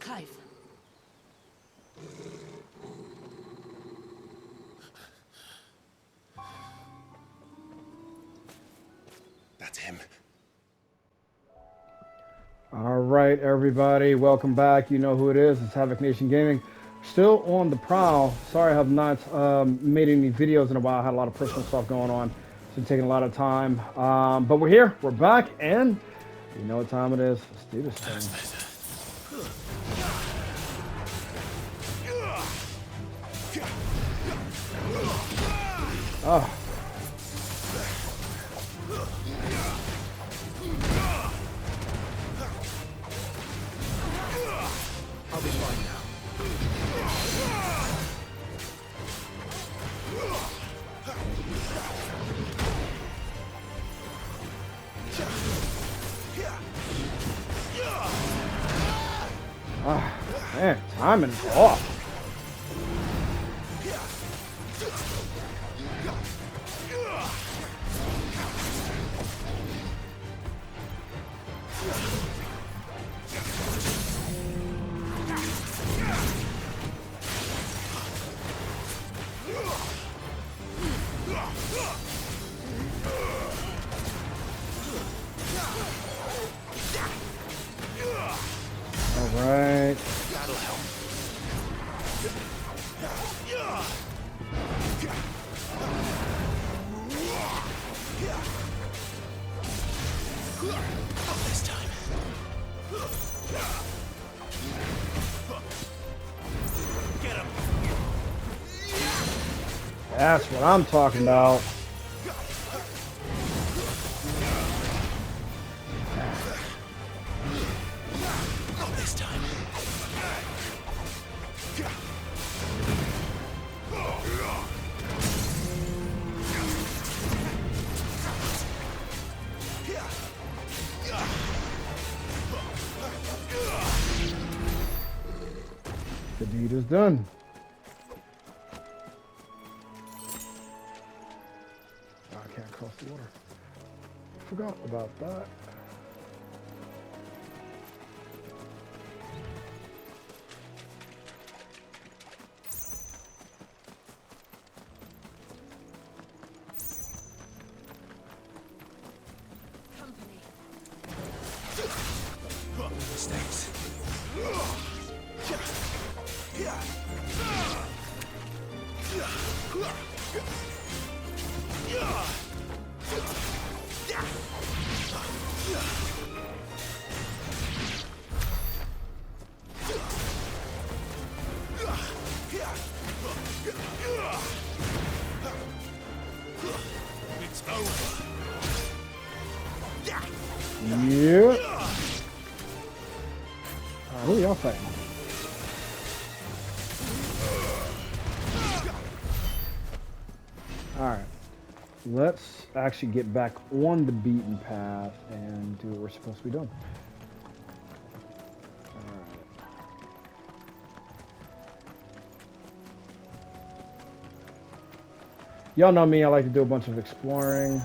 hive. That's him. All right, everybody, welcome back. You know who it is. It's Havoc Nation Gaming. Still on the prowl. Sorry I have not made any videos in a while. I had a lot of personal stuff going on. It's been taking a lot of time. But we're here. We're back. And you know what time it is. Let's do this thing. Oh. I'll be fine now. Ah, man, timing is off. All right. That'll help. Not this time. Get him. That's what I'm talking about. Not this time. The deed is done. Oh, I can't cross the water. Forgot about that. Company. Mistakes. It's over. Yeah. Who are y'all fighting? Alright. Let's actually get back on the beaten path and do what we're supposed to be doing. Alright. Y'all know me, I like to do a bunch of exploring.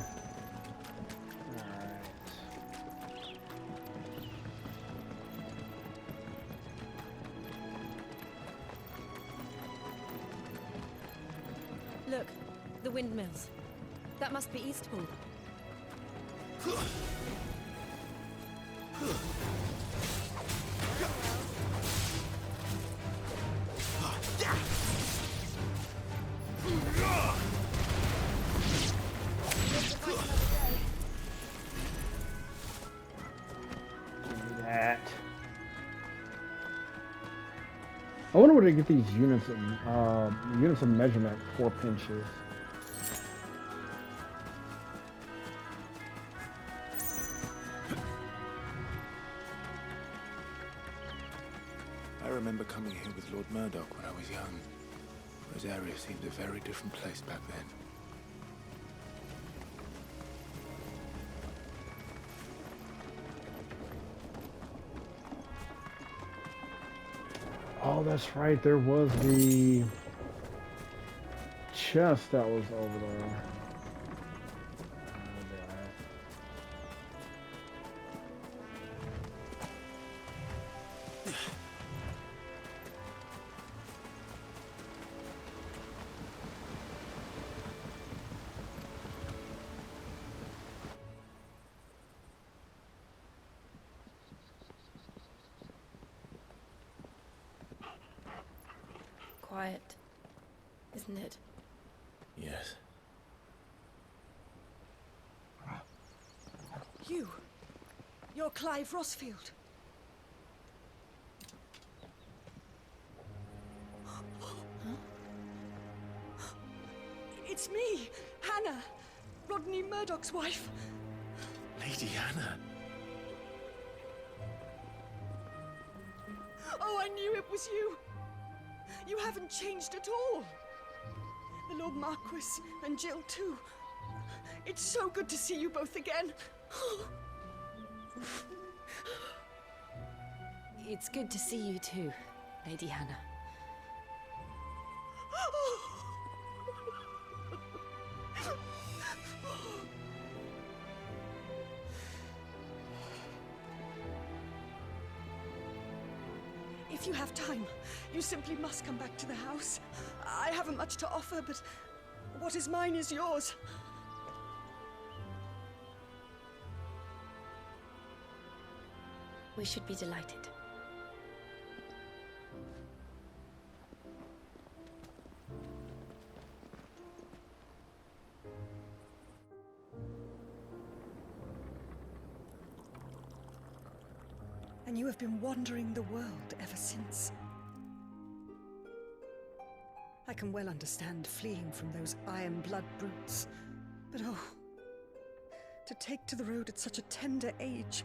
Look, the windmills. That must be Eastpool. That. I wonder where they get these units of measurement, 4 pinches. I remember coming here with Lord Murdoch when I was young. Rosaria seemed a very different place back then. Oh, that's right. There was the chest that was over there. quiet, isn't it? Yes. You're Clive Rossfield. It's me, Hannah, Rodney Murdoch's wife. Lady Hannah. Oh, I knew it was you. You haven't changed at all. The Lord Marquis and Jill too. It's so good to see you both again. It's good to see you too, Lady Hannah. If you have time, you simply must come back to the house. I haven't much to offer, but what is mine is yours. We should be delighted. And you have been wandering the world ever since. I can well understand fleeing from those iron blood brutes, but oh, to take to the road at such a tender age.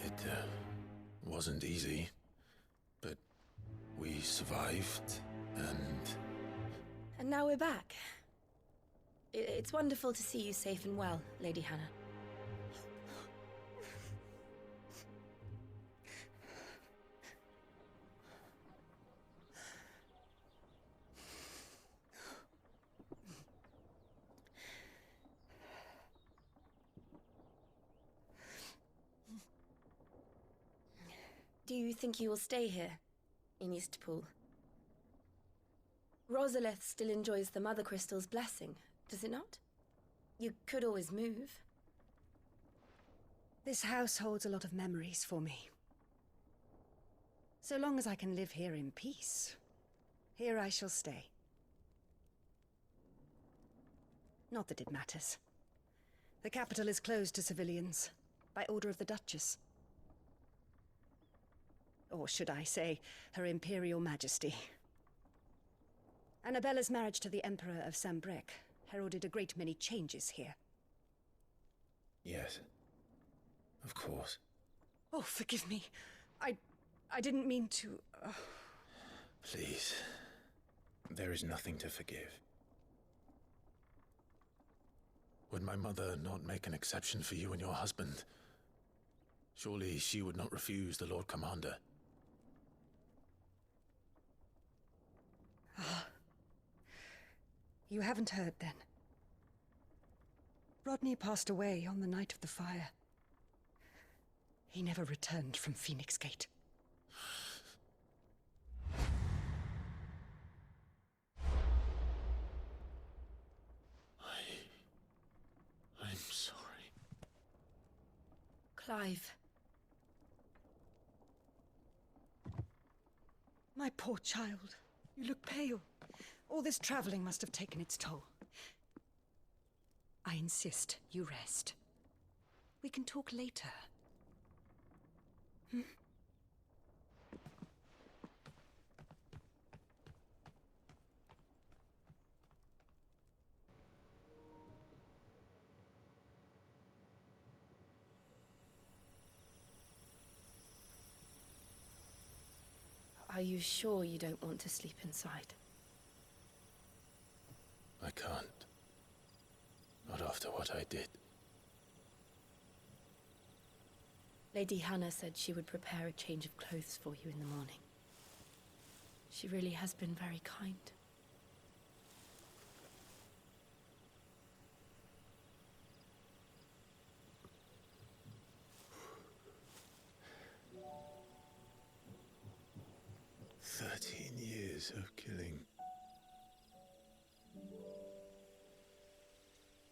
It wasn't easy, but we survived, and... And now we're back. It's wonderful to see you safe and well, Lady Hannah. Do you think you will stay here, in Eastpool? Rosalith still enjoys the Mother Crystal's blessing, does it not? You could always move. This house holds a lot of memories for me. So long as I can live here in peace, here I shall stay. Not that it matters. The capital is closed to civilians, by order of the Duchess. Or should I say, Her Imperial Majesty. Annabella's marriage to the Emperor of Sambrec heralded a great many changes here. Yes. Of course. Oh, forgive me. I didn't mean to... Please. There is nothing to forgive. Would my mother not make an exception for you and your husband? Surely she would not refuse the Lord Commander. You haven't heard, then. Rodney passed away on the night of the fire. He never returned from Phoenix Gate. I'm sorry. Clive. My poor child. You look pale. All this traveling must have taken its toll. I insist you rest. We can talk later. Are you sure you don't want to sleep inside? I can't. Not after what I did. Lady Hannah said she would prepare a change of clothes for you in the morning. She really has been very kind. – 13 years of killing.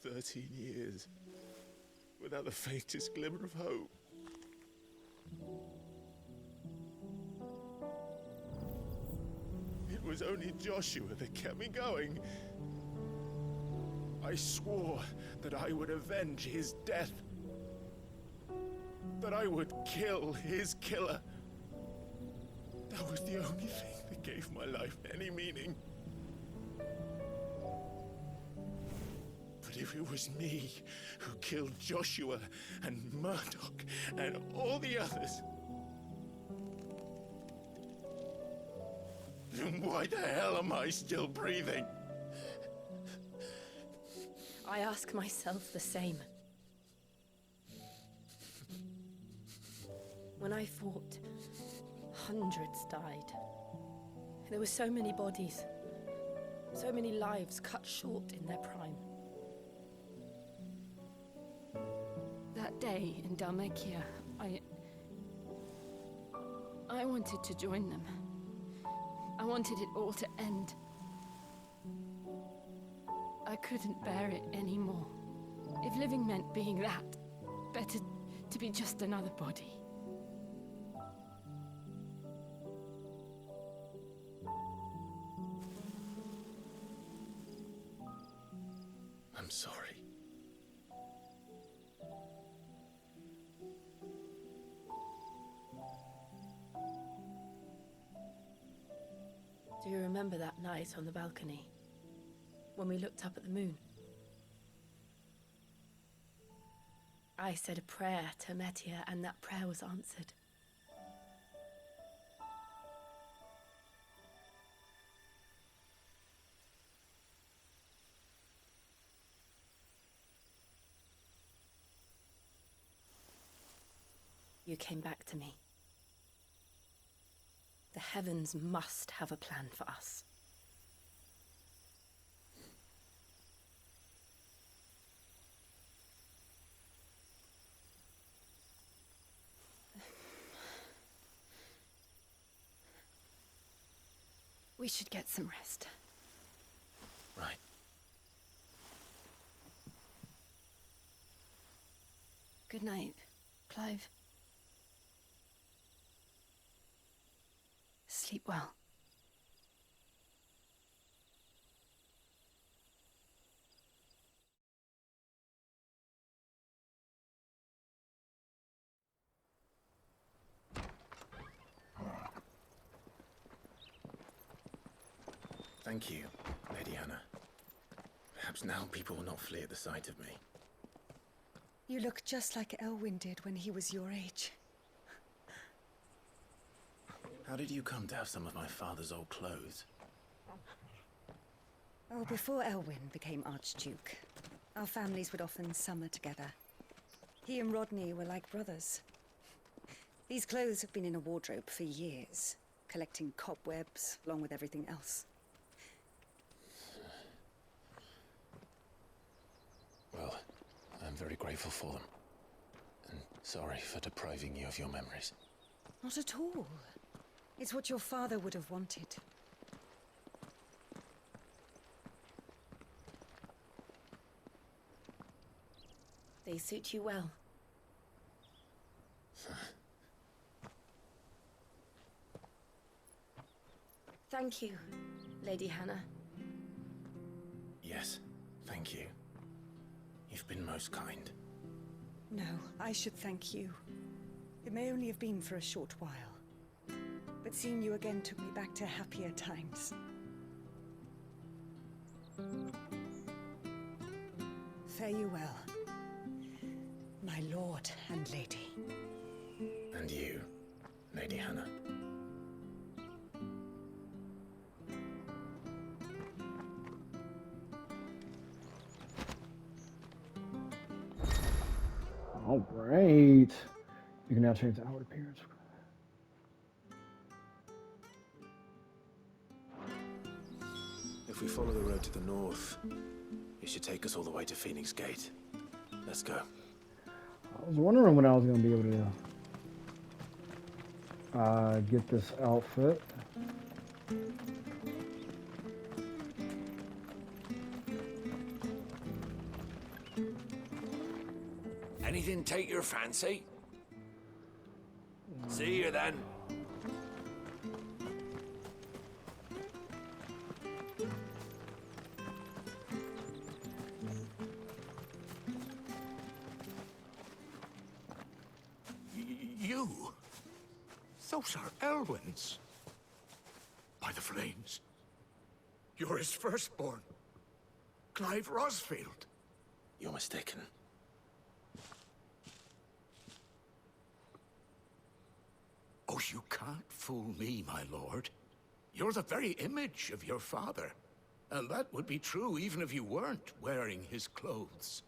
13 years, without the faintest glimmer of hope. It was only Joshua that kept me going. I swore that I would avenge his death. That I would kill his killer. That was the only thing that gave my life any meaning. But if it was me who killed Joshua and Murdoch and all the others, then why the hell am I still breathing? I ask myself the same. When I fought, hundreds died. There were so many bodies, so many lives cut short in their prime. That day in Dalmekia, I wanted to join them. I wanted it all to end. I couldn't bear it anymore. If living meant being that, better to be just another body. I'm sorry. Do you remember that night on the balcony? When we looked up at the moon? I said a prayer to Metia, and that prayer was answered. You came back to me. The heavens must have a plan for us. We should get some rest. Right. Good night, Clive. Sleep well. Thank you, Lady Hannah. Perhaps now people will not flee at the sight of me. You look just like Elwyn did when he was your age. How did you come to have some of my father's old clothes? Oh, before Elwyn became Archduke, our families would often summer together. He and Rodney were like brothers. These clothes have been in a wardrobe for years, collecting cobwebs along with everything else. Well, I'm very grateful for them. And sorry for depriving you of your memories. Not at all. It's what your father would have wanted. They suit you well. Thank you, Lady Hannah. Yes, thank you. You've been most kind. No, I should thank you. It may only have been for a short while. But seeing you again took me back to happier times. Fare you well, my lord and lady. And you, Lady Hannah. All right. You can now change the outward appearance. If we follow the road to the north, it should take us all the way to Phoenix Gate. Let's go. I was wondering when I was going to be able to get this outfit. Anything take your fancy? See you then. You? Those are Elwyn's. By the flames. You're his firstborn. Clive Rosfield. You're mistaken. Oh, you can't fool me, my lord. You're the very image of your father. And that would be true even if you weren't wearing his clothes.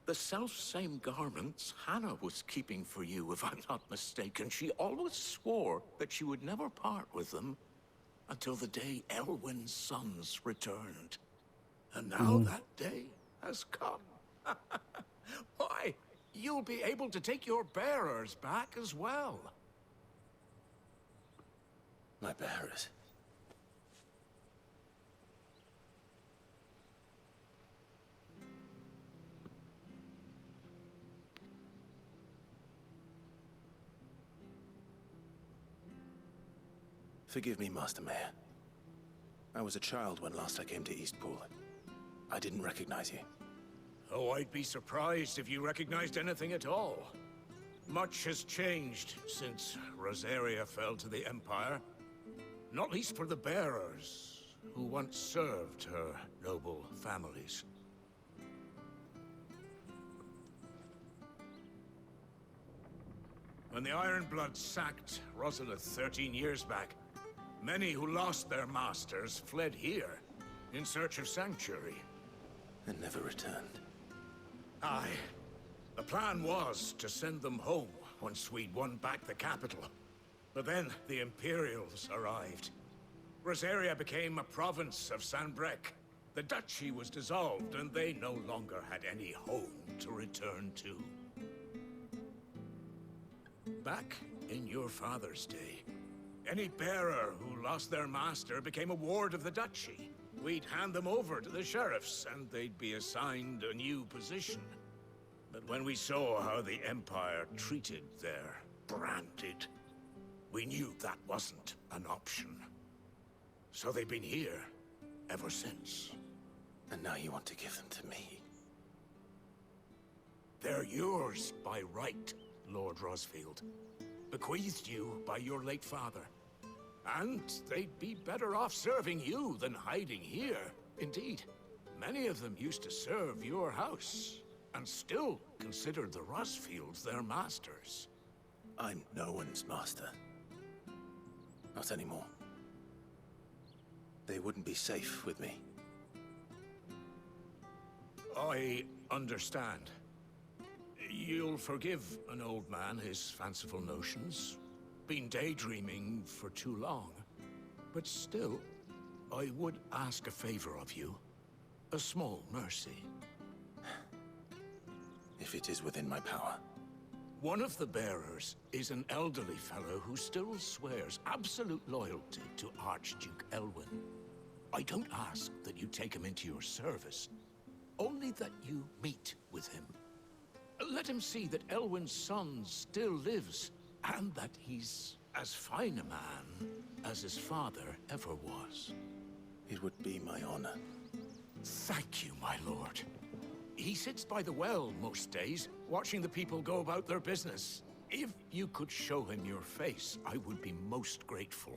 The self-same garments Hannah was keeping for you, if I'm not mistaken. She always swore that she would never part with them until the day Elwyn's sons returned. And now that day has come. Why, you'll be able to take your bearers back as well. My bearers. Forgive me, Master Mayor. I was a child when last I came to Eastpool. I didn't recognize you. Oh, I'd be surprised if you recognized anything at all. Much has changed since Rosaria fell to the Empire. Not least for the bearers, who once served her noble families. When the Ironbloods sacked Rosalith 13 years back, many who lost their masters fled here, in search of sanctuary. And never returned. Aye. The plan was to send them home once we'd won back the capital. But then the Imperials arrived. Rosaria became a province of Sanbreque. The duchy was dissolved, and they no longer had any home to return to. Back in your father's day, any bearer who lost their master became a ward of the duchy. We'd hand them over to the sheriffs, and they'd be assigned a new position. But when we saw how the Empire treated their branded, we knew that wasn't an option. So they've been here ever since. And now you want to give them to me? They're yours by right, Lord Rosfield. Bequeathed you by your late father. And they'd be better off serving you than hiding here. Indeed, many of them used to serve your house, and still considered the Rosfields their masters. I'm no one's master. Not anymore. They wouldn't be safe with me. I understand. You'll forgive an old man his fanciful notions. Been daydreaming for too long. But still, I would ask a favor of you. A small mercy. If it is within my power. One of the bearers is an elderly fellow who still swears absolute loyalty to Archduke Elwyn. I don't ask that you take him into your service, only that you meet with him. Let him see that Elwyn's son still lives, and that he's as fine a man as his father ever was. It would be my honor. Thank you, my lord. He sits by the well most days, watching the people go about their business. If you could show him your face, I would be most grateful.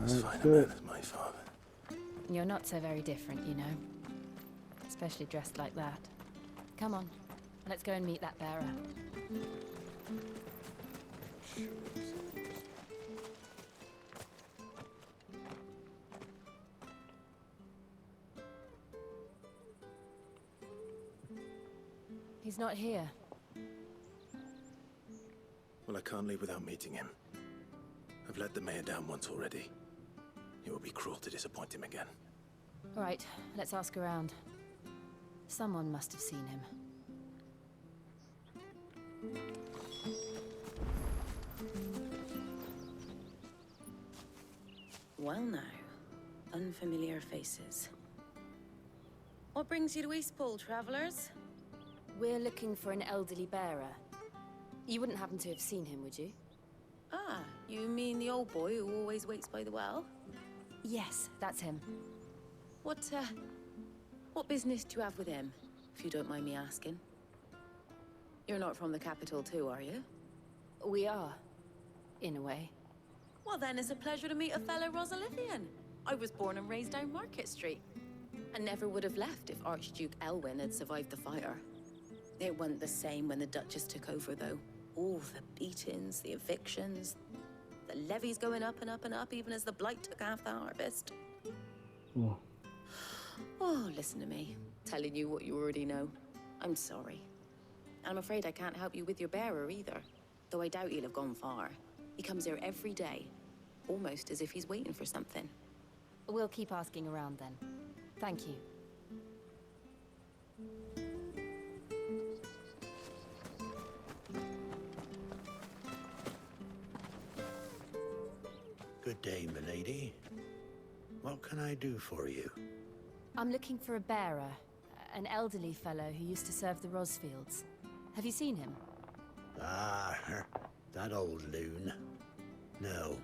As fine a man as my father. You're not so very different, you know. Especially dressed like that. Come on, let's go and meet that bearer. He's not here. Well, I can't leave without meeting him. I've let the mayor down once already. It would be cruel to disappoint him again. All right, let's ask around. Someone must have seen him. Well now, unfamiliar faces. What brings you to Eastpool, travelers? We're looking for an elderly bearer. You wouldn't happen to have seen him, would you? Ah, you mean the old boy who always waits by the well? Yes, that's him. What business do you have with him, if you don't mind me asking? You're not from the capital too, are you? We are, in a way. Well then, it's a pleasure to meet a fellow Rosalithian. I was born and raised down Market Street. And never would have left if Archduke Elwyn had survived the fire. It wasn't the same when the Duchess took over, though. All the beatings, the evictions, the levies going up and up and up, even as the blight took half the harvest. Oh. Oh, listen to me, telling you what you already know. I'm sorry. I'm afraid I can't help you with your bearer either, though I doubt he'll have gone far. He comes here every day, almost as if he's waiting for something. We'll keep asking around then. Thank you. Good day, milady. What can I do for you? I'm looking for a bearer, an elderly fellow who used to serve the Rosfields. Have you seen him? Ah, that old loon. No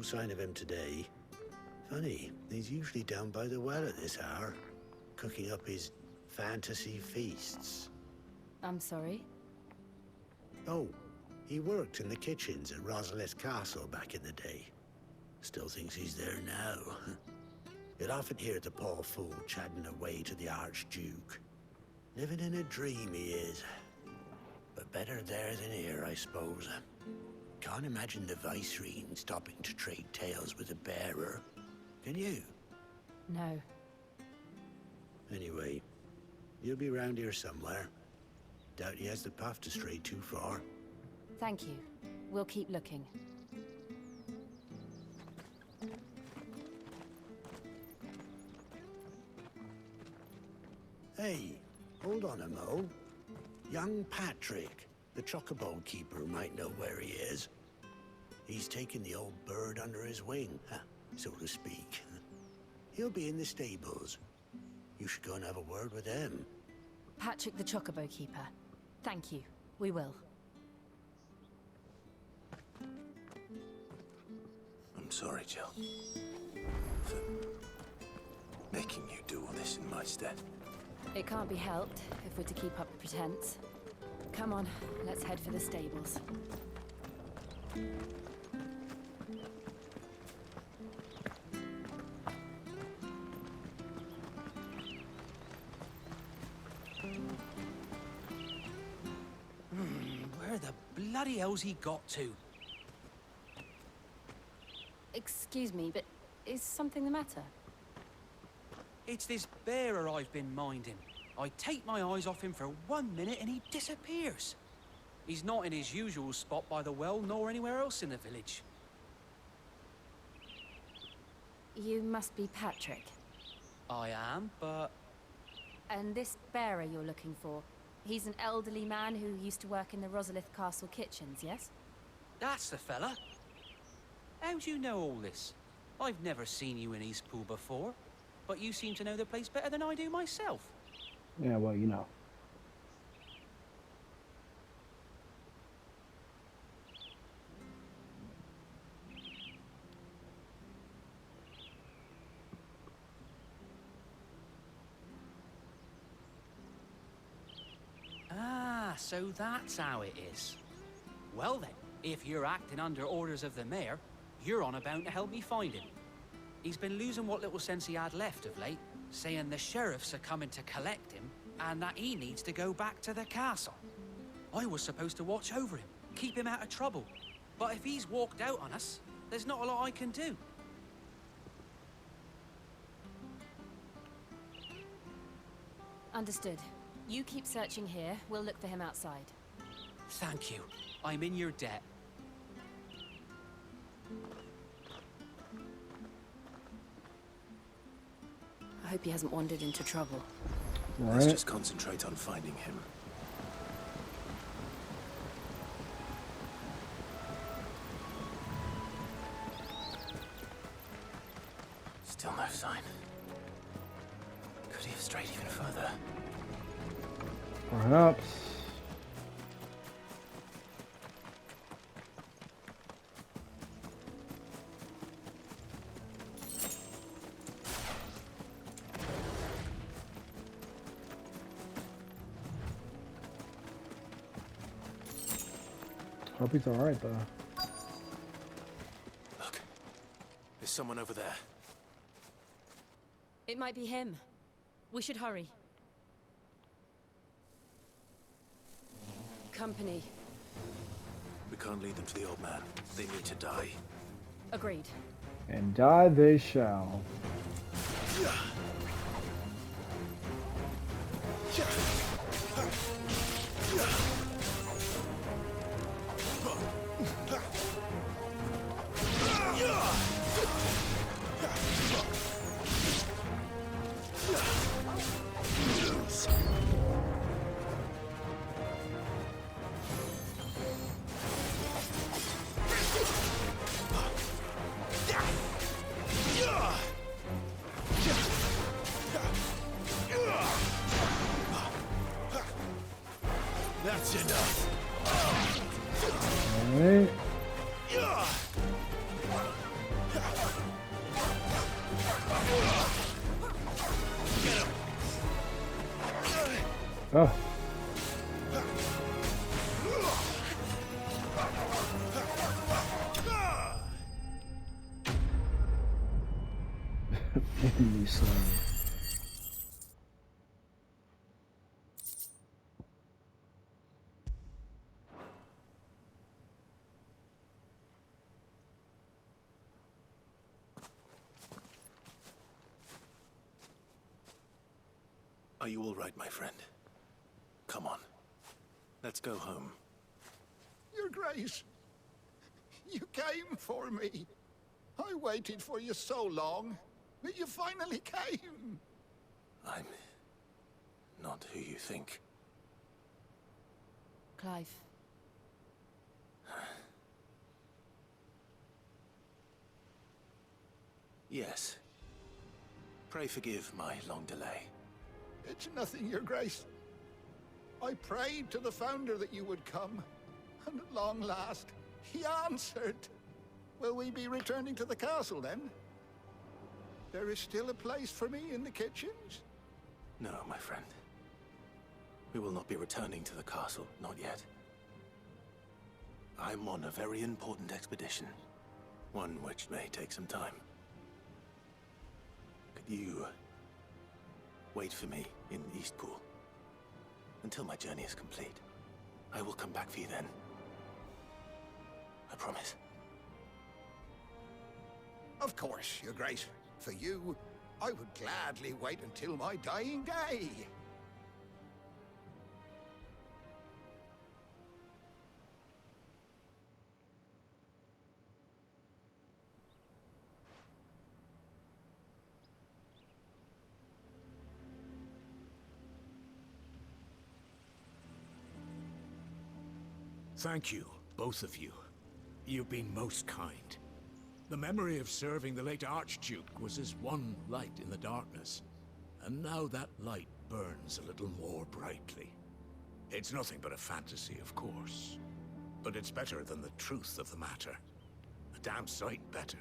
sign of him today. Funny, he's usually down by the well at this hour, cooking up his fantasy feasts. I'm sorry? Oh, he worked in the kitchens at Rosalith Castle back in the day. Still thinks he's there now. You'd often hear the poor fool chatting away to the Archduke. Living in a dream he is. But better there than here, I suppose. Can't imagine the Viceroy stopping to trade tales with a bearer. Can you? No. Anyway, he'll be round here somewhere. Doubt he has the puff to stray too far. Thank you. We'll keep looking. Hey, hold on a mo. Young Patrick, the chocobo keeper, might know where he is. He's taken the old bird under his wing, so to speak. He'll be in the stables. You should go and have a word with him. Patrick the Chocobo Keeper. Thank you. We will. I'm sorry, Jill. For making you do all this in my stead. It can't be helped if we're to keep up the pretense. Come on, let's head for the stables. Where the bloody hell's he got to? Excuse me, but is something the matter? It's this bearer I've been minding. I take my eyes off him for 1 minute and he disappears. He's not in his usual spot by the well, nor anywhere else in the village. You must be Patrick. I am, but... And this bearer you're looking for, he's an elderly man who used to work in the Rosalith Castle kitchens, yes? That's the fella. How do you know all this? I've never seen you in Eastpool before, but you seem to know the place better than I do myself. Yeah, well, you know. Ah, so that's how it is. Well then, if you're acting under orders of the mayor, you're on about to help me find him. He's been losing what little sense he had left of late, saying the sheriffs are coming to collect him, and that he needs to go back to the castle. I was supposed to watch over him, keep him out of trouble. But if he's walked out on us, there's not a lot I can do. Understood. You keep searching here, we'll look for him outside. Thank you. I'm in your debt. I hope he hasn't wandered into trouble. All Let's right. just concentrate on finding him. Still no sign. Could he have strayed even further? Perhaps. Hope he's alright though. Look, there's someone over there. It might be him. We should hurry. Company. We can't lead them to the old man. They need to die. Agreed. And die they shall. That's enough. Alright. Oh. Enemy son. Are you all right, my friend? Come on. Let's go home. Your Grace, you came for me. I waited for you so long, but you finally came. I'm not who you think. Clive. Yes. Pray forgive my long delay. It's nothing, Your Grace. I prayed to the Founder that you would come, and at long last, he answered. Will we be returning to the castle, then? There is still a place for me in the kitchens? No, my friend. We will not be returning to the castle, not yet. I'm on a very important expedition. One which may take some time. Could you wait for me in Eastpool until my journey is complete? I will come back for you then. I promise. Of course, Your Grace. For you, I would gladly wait until my dying day. Thank you, both of you. You've been most kind. The memory of serving the late Archduke was as one light in the darkness, and now that light burns a little more brightly. It's nothing but a fantasy, of course, but it's better than the truth of the matter. A damn sight better.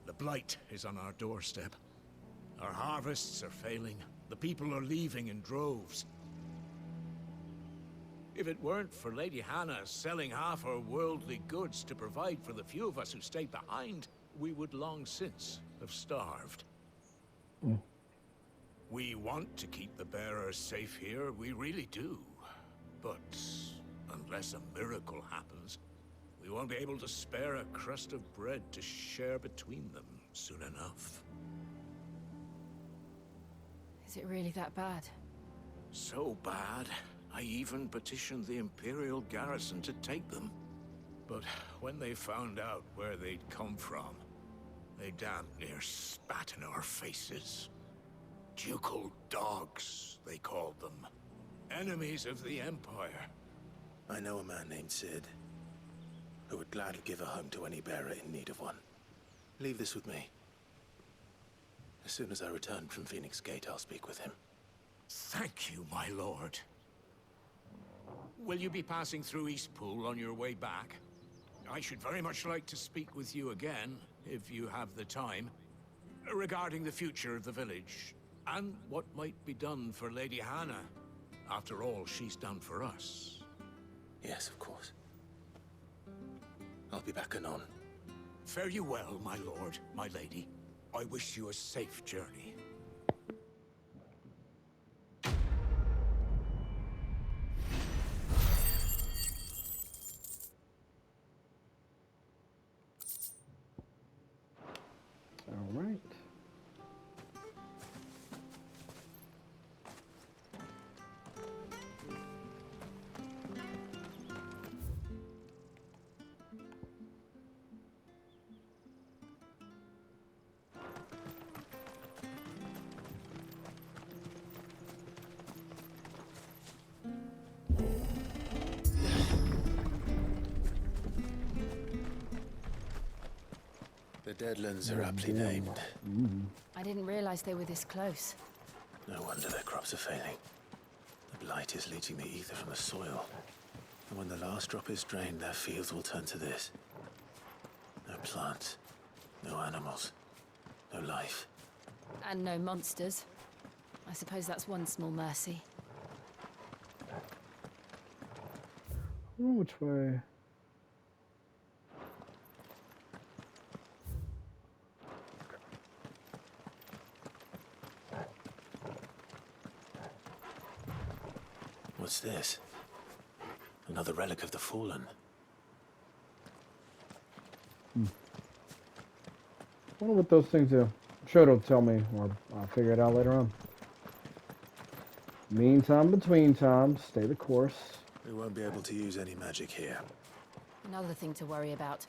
The blight is on our doorstep. Our harvests are failing. The people are leaving in droves. If it weren't for Lady Hannah selling half her worldly goods to provide for the few of us who stayed behind, we would long since have starved. We want to keep the bearers safe here, we really do. But unless a miracle happens, we won't be able to spare a crust of bread to share between them soon enough. Is it really that bad? So bad, I even petitioned the Imperial garrison to take them. But when they found out where they'd come from, they damn near spat in our faces. Ducal dogs, they called them. Enemies of the Empire. I know a man named Sid. who would gladly give a home to any bearer in need of one. Leave this with me. As soon as I return from Phoenix Gate, I'll speak with him. Thank you, my lord. Will you be passing through Eastpool on your way back? I should very much like to speak with you again, if you have the time, regarding the future of the village, and what might be done for Lady Hannah. After all, she's done for us. Yes, of course. I'll be back anon. Fare you well, my lord, my lady. I wish you a safe journey. All right. The Deadlands are aptly named. I didn't realize they were this close. No wonder their crops are failing. The blight is leaching the ether from the soil. And when the last drop is drained, their fields will turn to this. No plants, no animals, no life. And no monsters. I suppose that's one small mercy. Oh, which way? What's this? Another relic of the Fallen. I wonder what those things do. I'm sure it'll tell me, or I'll figure it out later on. Meantime, between times, stay the course. We won't be able to use any magic here. Another thing to worry about.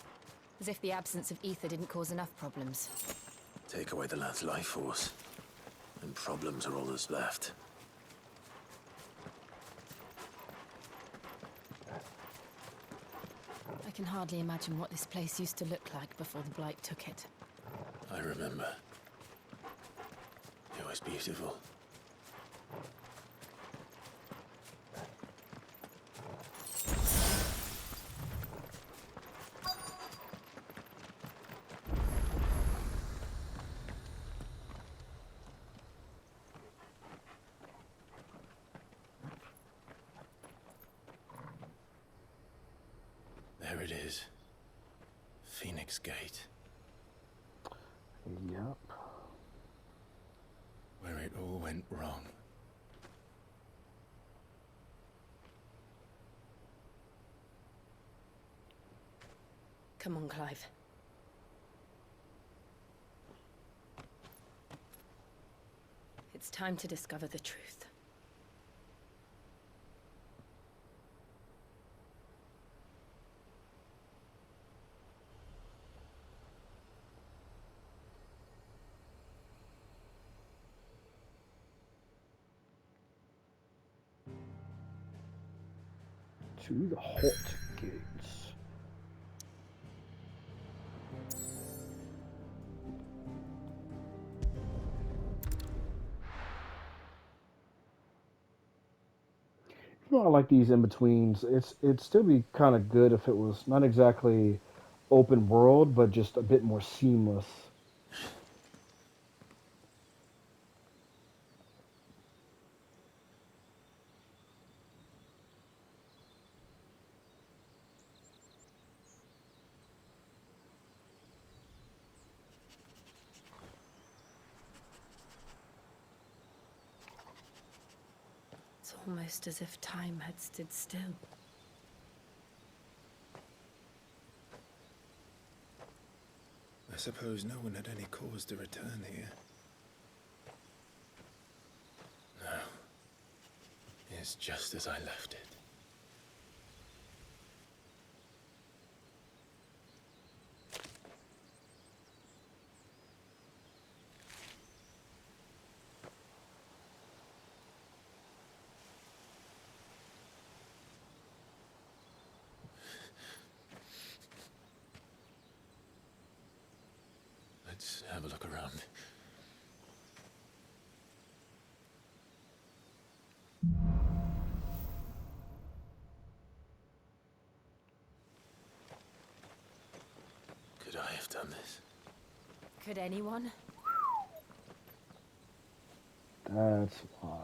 As if the absence of ether didn't cause enough problems. Take away the lad's life force, and problems are all that's left. I can hardly imagine what this place used to look like before the Blight took it. I remember. It was beautiful. There it is. Phoenix Gate. Yep. Where it all went wrong. Come on, Clive. It's time to discover the truth. To the hot gates. You know, I like these in-betweens. It'd still be kind of good if it was not exactly open world, but just a bit more seamless. It's almost as if time had stood still. I suppose no one had any cause to return here. No. It's just as I left it. Let's have a look around. Could I have done this? Could anyone? That's wild.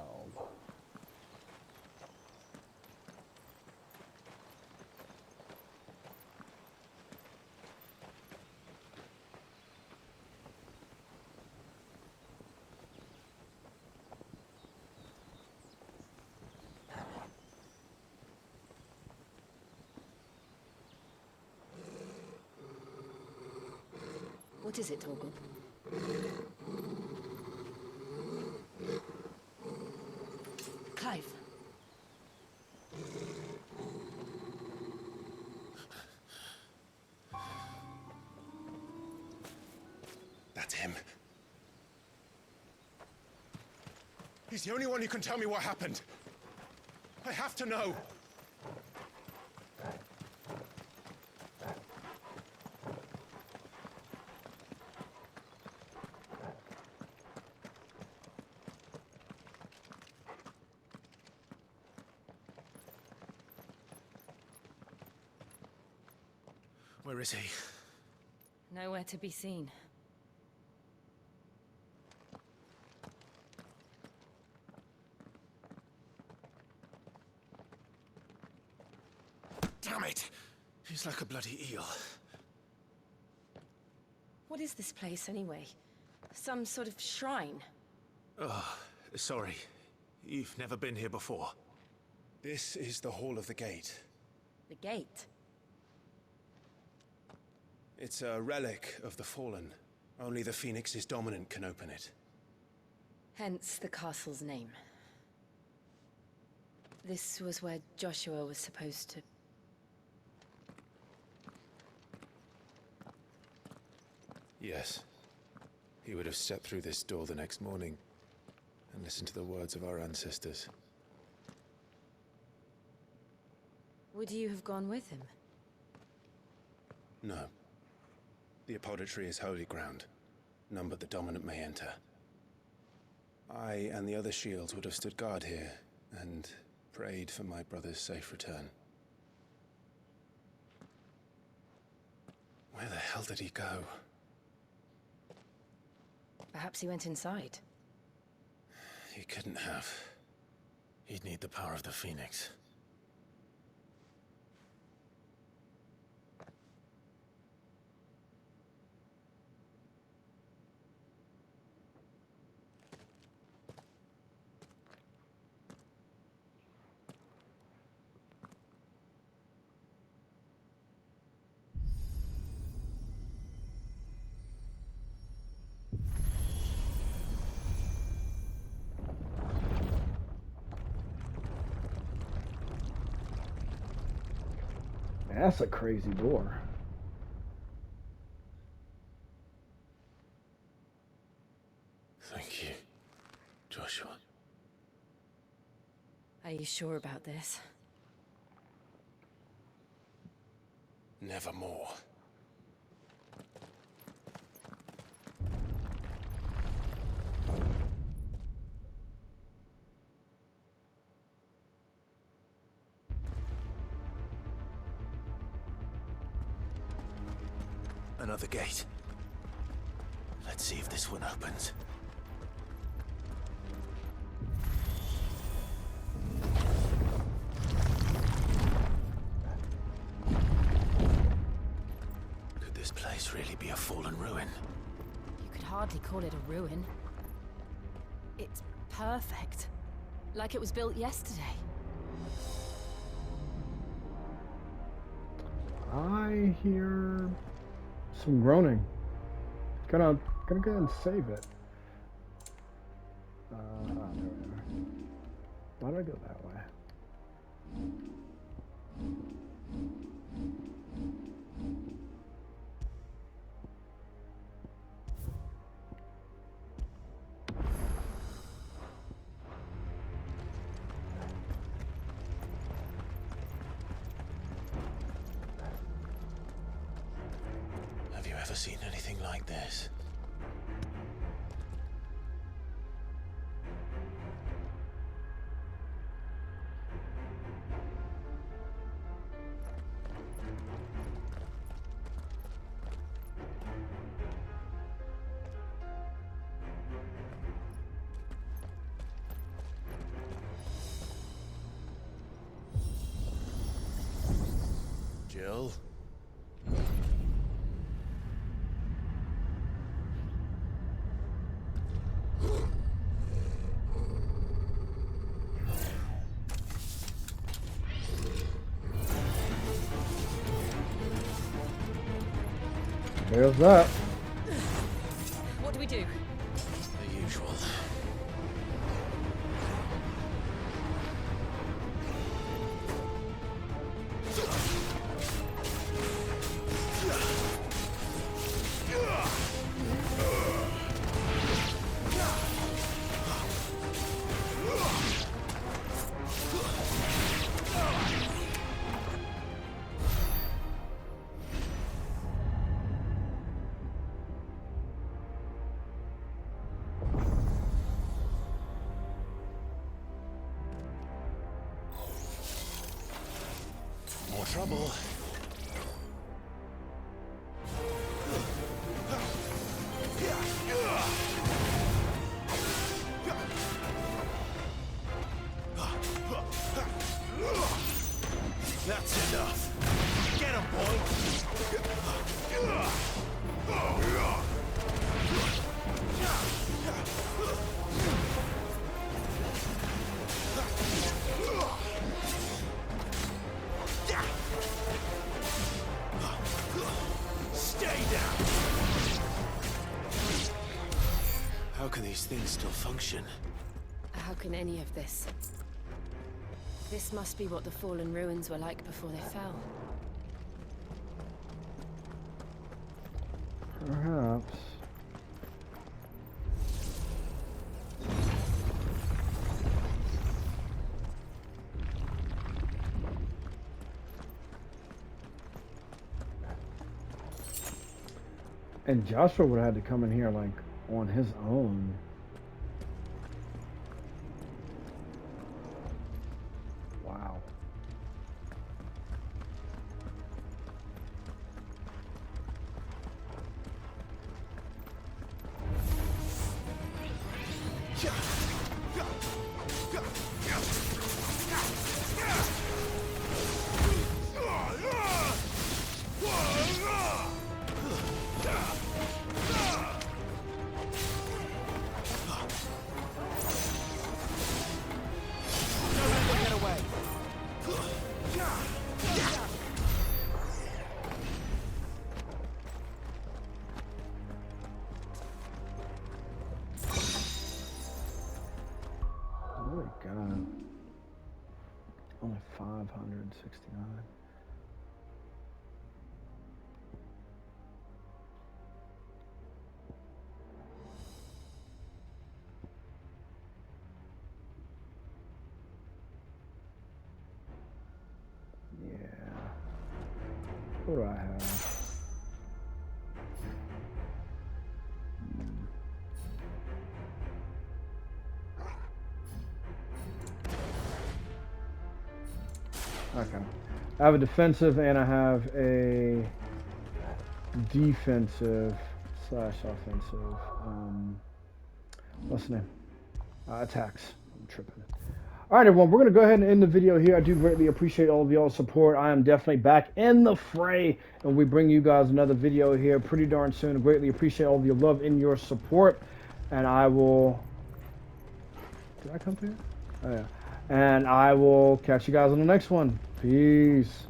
What is it, Torgal? Clive. That's him. He's the only one who can tell me what happened. I have to know. Where is he? Nowhere to be seen. Damn it! He's like a bloody eel. What is this place, anyway? Some sort of shrine? Oh, sorry. You've never been here before. This is the Hall of the Gate. The gate? It's a relic of the Fallen. Only the Phoenix's dominant can open it. Hence the castle's name. This was where Joshua was supposed to... Yes. He would have stepped through this door the next morning and listened to the words of our ancestors. Would you have gone with him? No. The apodatory is holy ground. None but the dominant may enter. I and the other shields would have stood guard here and prayed for my brother's safe return. Where the hell did he go? Perhaps he went inside. He couldn't have. He'd need the power of the Phoenix. That's a crazy door. Thank you, Joshua. Are you sure about this? Nevermore. Another gate. Let's see if this one opens. Could this place really be a fallen ruin? You could hardly call it a ruin. It's perfect. Like it was built yesterday. I hear some groaning. Gonna go ahead and save it. There we are. Why did I go that way? Have you ever seen anything like this? skill. There's that. What do we do? The usual. More trouble. That's enough. Get him, Stay down. How can these things still function? How can any of this? This must be what the fallen ruins were like before they fell. Perhaps. And Joshua would have had to come in here like on his own. Wow. Oh my God. Only 569. Yeah. What do I have? Okay. I have a defensive and I have a defensive / offensive. What's the name? Attacks. I'm tripping. All right, everyone. We're going to go ahead and end the video here. I do greatly appreciate all of y'all's support. I am definitely back in the fray, and we bring you guys another video here pretty darn soon. I greatly appreciate all of your love and your support, and I will... Did I come here? Oh, yeah. And I will catch you guys on the next one. Peace.